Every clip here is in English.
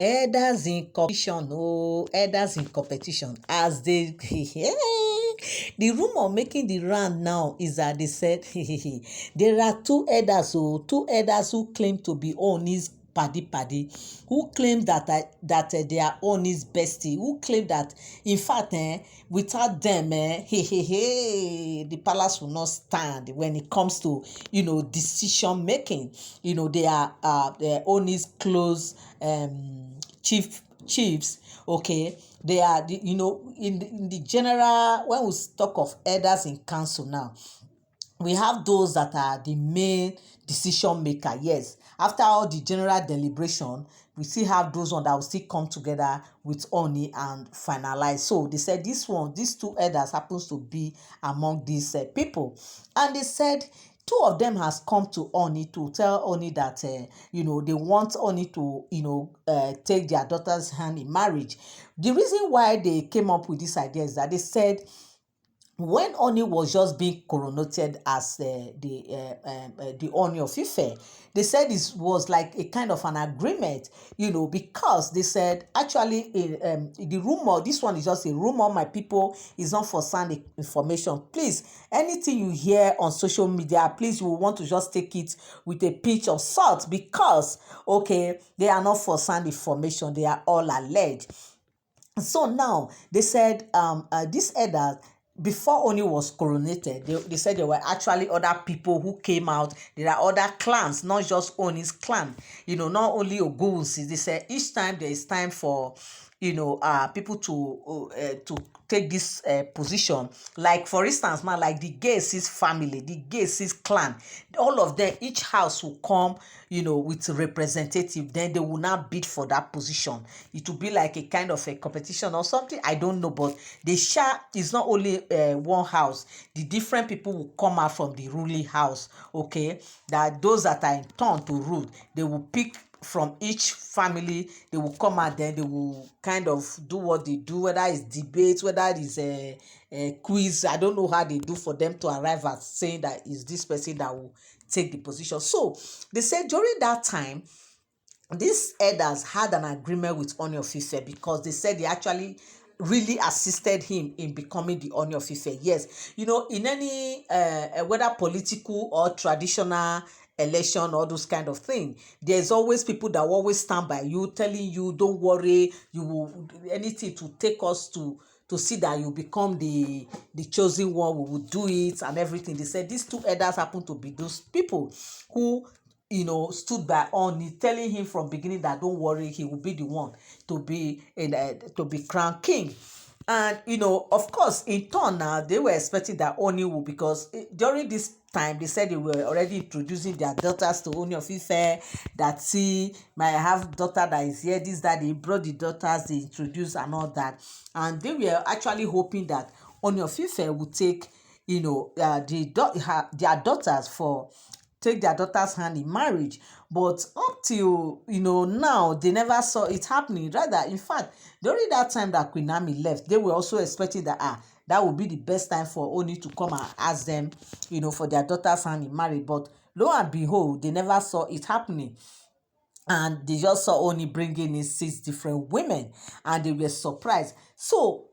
Elders in competition, oh, elders in competition. As they, the rumor making the round now is that they said there are two elders, two elders who claim to be Ooni's paddy, who claim that they are Ooni's bestie, who claim that in fact, without them, the palace will not stand when it comes to decision making. They are Ooni's close chiefs. Okay, they are in the general, when we talk of elders in council now, we have those that are the main decision maker. Yes, after all the general deliberation, we still have those ones that will still come together with Oni and finalize. So they said these two elders happens to be among these people, and they said two of them has come to Oni to tell Oni that they want Oni to take their daughter's hand in marriage. The reason why they came up with this idea is that they said when Oni was just being coronated as the Ooni of Ife, they said this was like a kind of an agreement, because they said actually the rumor, this one is just a rumor, my people, is not for sound information. Please, anything you hear on social media, please, you will want to just take it with a pinch of salt, because okay, they are not for sound information, they are all alleged. So now they said this elder, before Oni was coronated, they said there were actually other people who came out. There are other clans, not just Oni's clan. Not only Ogunwusi. They said each time there is time for people to take this position. Like for instance, man, like the Gacy's family, the Gacy's clan, all of them, each house will come, with a representative. Then they will now bid for that position. It will be like a kind of a competition or something. I don't know, but the Sha is not only one house. The different people will come out from the ruling house. Okay, that those that are in turn to rule, they will pick from each family. They will come out, then they will kind of do what they do, whether it's debate, whether it's a quiz. I don't know how they do for them to arrive at saying that is this person that will take the position. So they said during that time, these elders had an agreement with Ooni of Ife, because they said they actually really assisted him in becoming the Ooni of Ife. Yes, in any whether political or traditional election, all those kind of thing, there's always people that will always stand by you, telling you don't worry, you will anything to take us to see that you become the chosen one, we will do it and everything. They said these two elders happen to be those people who stood by Oni, telling him from beginning that don't worry, he will be the one to be crowned king. And of course, in turn now, they were expecting that Oni will, because during this time they said they were already introducing their daughters to Ooni of Ife, that see, might have daughter that is here, this, that, they brought the daughters, they introduced and all that. And they were actually hoping that Ooni of Ife would take their daughters for take their daughter's hand in marriage. But up till now, they never saw it happening. Rather, in fact, during that time that Queen Naomi left, they were also expecting that that would be the best time for Oni to come and ask them for their daughter's hand in marriage. But lo and behold, they never saw it happening, and they just saw Oni bringing in 6 different women, and they were surprised. So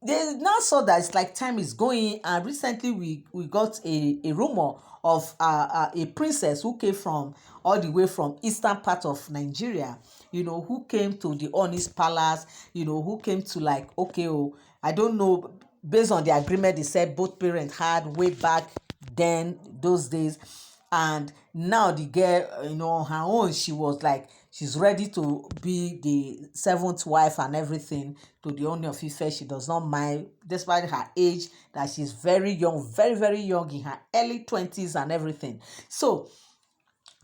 they now saw that it's like time is going, and recently we got a rumor of a princess who came from all the way from eastern part of Nigeria, who came to the Oni's palace, who came to, like, okay, oh, I don't know, based on the agreement they said both parents had way back then, those days. And now the girl, on her own, she was like, she's ready to be the 7th wife and everything to the Ooni of Ife. She does not mind, despite her age, that she's very young, very, very young, in her early 20s and everything. So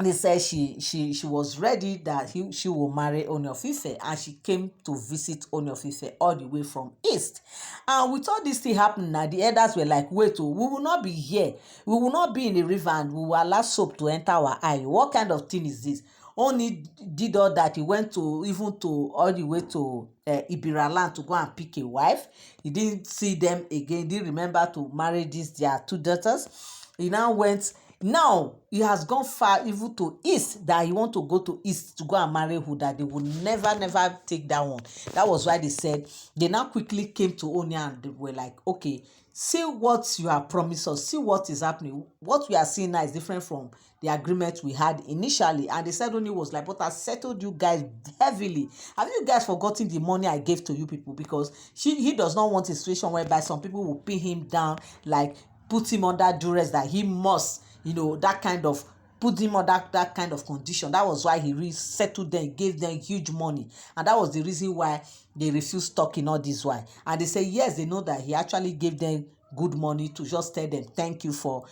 they said she was ready, that she will marry Ooni of Ife, and she came to visit Ooni of Ife all the way from east. And with all this thing happening now, the elders were like, wait, we will not be here, we will not be in the river, and we will allow soap to enter our eye. What kind of thing is this? Oni did all that. He went to even to all the way to Ibira land to go and pick a wife. He didn't see them again, didn't remember to marry their 2 daughters. He now went Now he has gone far even to east, that he want to go to east to go and marry who, that they would never take that one. That was why they said, they now quickly came to Ooni and they were like, okay, see what you have promised us, see what is happening. What we are seeing now is different from the agreement we had initially. And they said Ooni was like, but I settled you guys heavily. Have you guys forgotten the money I gave to you people? Because he does not want a situation whereby some people will pin him down, like put him under duress, that he must, that kind of, put him on that kind of condition. That was why he really settled them, gave them huge money. And that was the reason why they refused talking all this while. And they say yes, they know that he actually gave them good money to just tell them thank you for,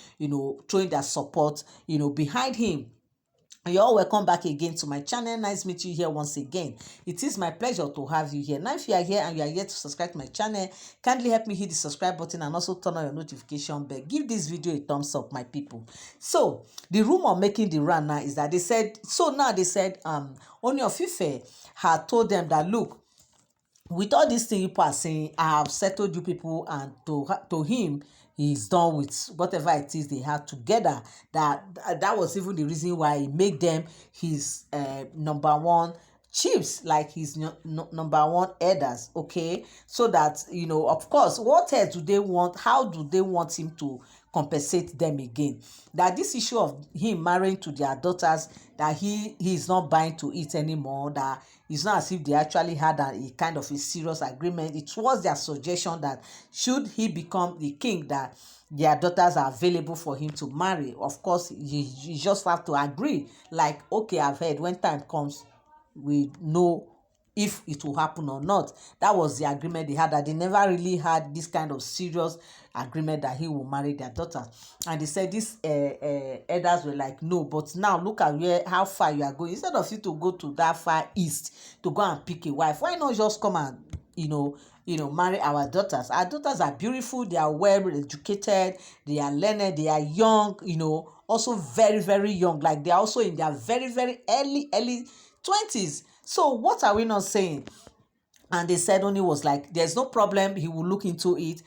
throwing their support, behind him. You're all welcome back again to my channel. Nice meet you here once again. It is my pleasure to have you here. Now, if you are here and you are yet to subscribe to my channel, kindly help me hit the subscribe button and also turn on your notification bell. Give this video a thumbs up, my people. So the rumor making the round now is that they said, Ooni of Ife had told them that, look, with all these things people are saying, I have settled you people, and to him, he's done with whatever it is they had together. That was even the reason why he made them his number one chiefs, like his number one elders. Okay, so that, of course, what else do they want? How do they want him to compensate them again? That this issue of him marrying to their daughters, that he is not buying to it anymore, that it's not as if they actually had a kind of a serious agreement. It was their suggestion that should he become the king, that their daughters are available for him to marry. Of course, you just have to agree, like, okay, I've heard, when time comes we know if it will happen or not. That was the agreement they had, that they never really had this kind of serious agreement that he will marry their daughter. And they said these elders were like, no, but now look at how far you are going. Instead of you to go to that far east to go and pick a wife, why not just come and marry our daughters? Our daughters are beautiful, they are well educated, they are learned, they are young, also very, very young. Like, they are also in their very, very early 20s. So what are we not saying? And they said Ooni was like, there's no problem, he will look into it.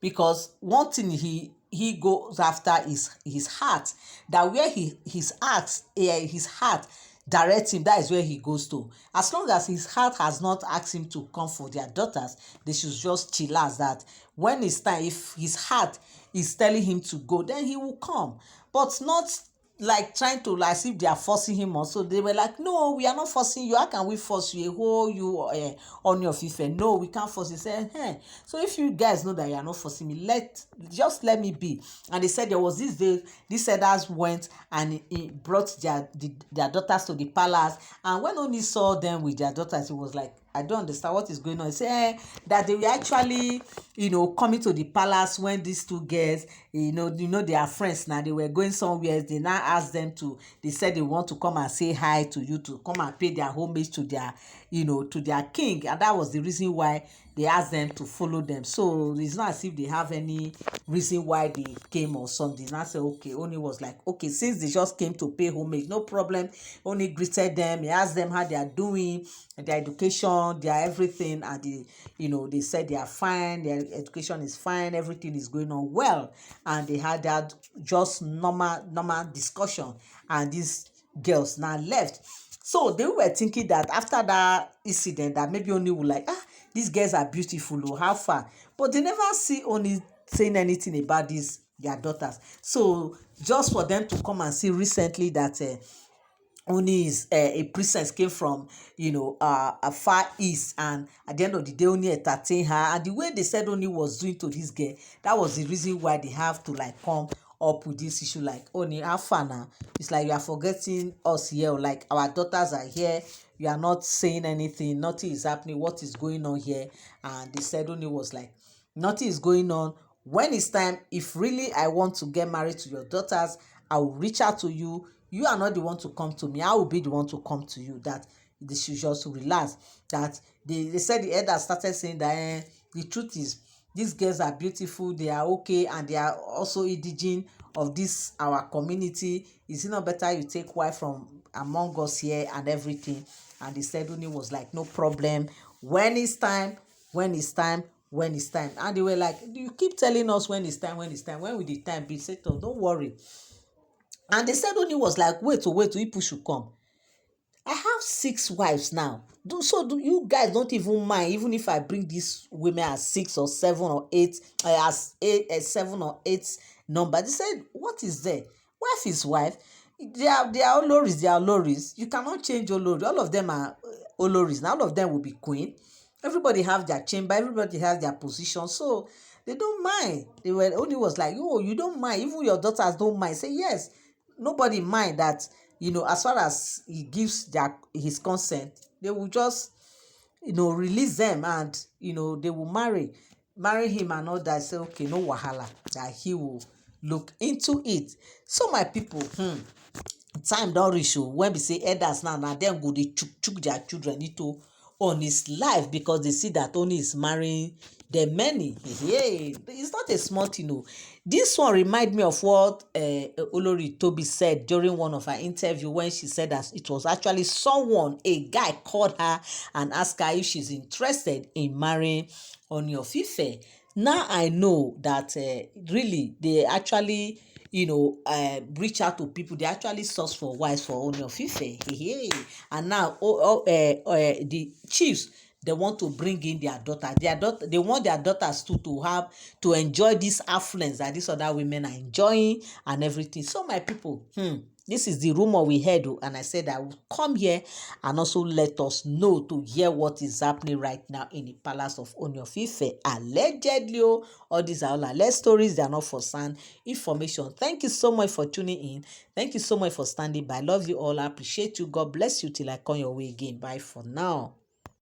Because one thing he goes after is his heart, that where his heart directs him, that is where he goes to. As long as his heart has not asked him to come for their daughters, they should just chill as that. When it's time, if his heart is telling him to go, then he will come. But not like trying to, like, as if they are forcing him on. So they were like, no, we are not forcing you. How can we force you? Ooni of Ife? No, we can't force you. Say, hey, so if you guys know that you are not forcing me, just let me be. And they said there was this day, these elders went and he brought their daughters to the palace. And when Ooni saw them with their daughters, he was like, I don't understand what is going on. He said that they were actually, coming to the palace when these two girls, they are friends now. They were going somewhere. They now asked them they said they want to come and say hi to you, to come and pay their homage to their, to their king. And that was the reason why they asked them to follow them. So it's not as if they have any reason why they came or something. And I said, okay. Ooni was like, okay, since they just came to pay homage, no problem. Ooni greeted them. He asked them how they are doing, their education, their everything. And they said they are fine. Their education is fine. Everything is going on well. And they had that just normal discussion. And these girls now left. So they were thinking that after that incident, that maybe Ooni would like, these girls are beautiful, oh, how far? But they never see Ooni saying anything about their daughters. So just for them to come and see recently that Ooni is a princess, came from a far east, and at the end of the day Ooni entertain her, and the way they said Ooni was doing to this girl, that was the reason why they have to like come up with this issue, like, Ooni, how far now? It's like you are forgetting us here, like our daughters are here, you are not saying anything, nothing is happening, what is going on here? And they said Ooni was like, nothing is going on. When it's time, if really I want to get married to your daughters, I will reach out to you. You are not the one to come to me, I will be the one to come to you. That they should just relax. That they said the elders started saying that the truth is, these girls are beautiful, they are okay, and they are also indigene of this our community. Is it not better you take wife from among us here and everything? And the said Ooni was like, no problem, when it's time, when it's time, when it's time. And they were like, you keep telling us when it's time, when it's time, when will the time be? Say, oh, don't worry, And they said Ooni was like, wait, oh, wait, people should come. I have 6 wives now. So you guys don't even mind, even if I bring these women as 6 or 7 or 8, as 7 or 8 number. They said, what is there? Wife is wife. They are Oloris, they are Oloris. You cannot change Olori. All of them are Oloris. Now all of them will be queen. Everybody have their chamber, everybody has their position. So they don't mind. They were only was like, oh, you don't mind. Even your daughters don't mind. Say yes. Nobody mind that, as far as he gives his consent, they will just, release them, and they will marry him and all that. Say okay, no wahala, that he will look into it. So my people, time don reach o when be say elders now na dem go dey chook their children into on his life, because they see that Ooni is marrying dem many. Hey, it's not a small thing o. This one remind me of what Olori Tobi said during one of her interview, when she said that it was actually someone, a guy, called her and asked her if she's interested in marrying Ooni of Ife. Now I know that really they actually reach out to people. They actually source for wives for Ooni of Ife. Hey, and now the chiefs, they want to bring in their daughter. They want their daughters to enjoy this affluence that these other women are enjoying and everything. So my people, this is the rumor we heard, and I said I will come here and also let us know, to hear what is happening right now in the palace of Ooni of Ife. Allegedly, all these are all alleged stories. They are not for sound information. Thank you so much for tuning in. Thank you so much for standing by. Love you all. I appreciate you. God bless you till I come your way again. Bye for now.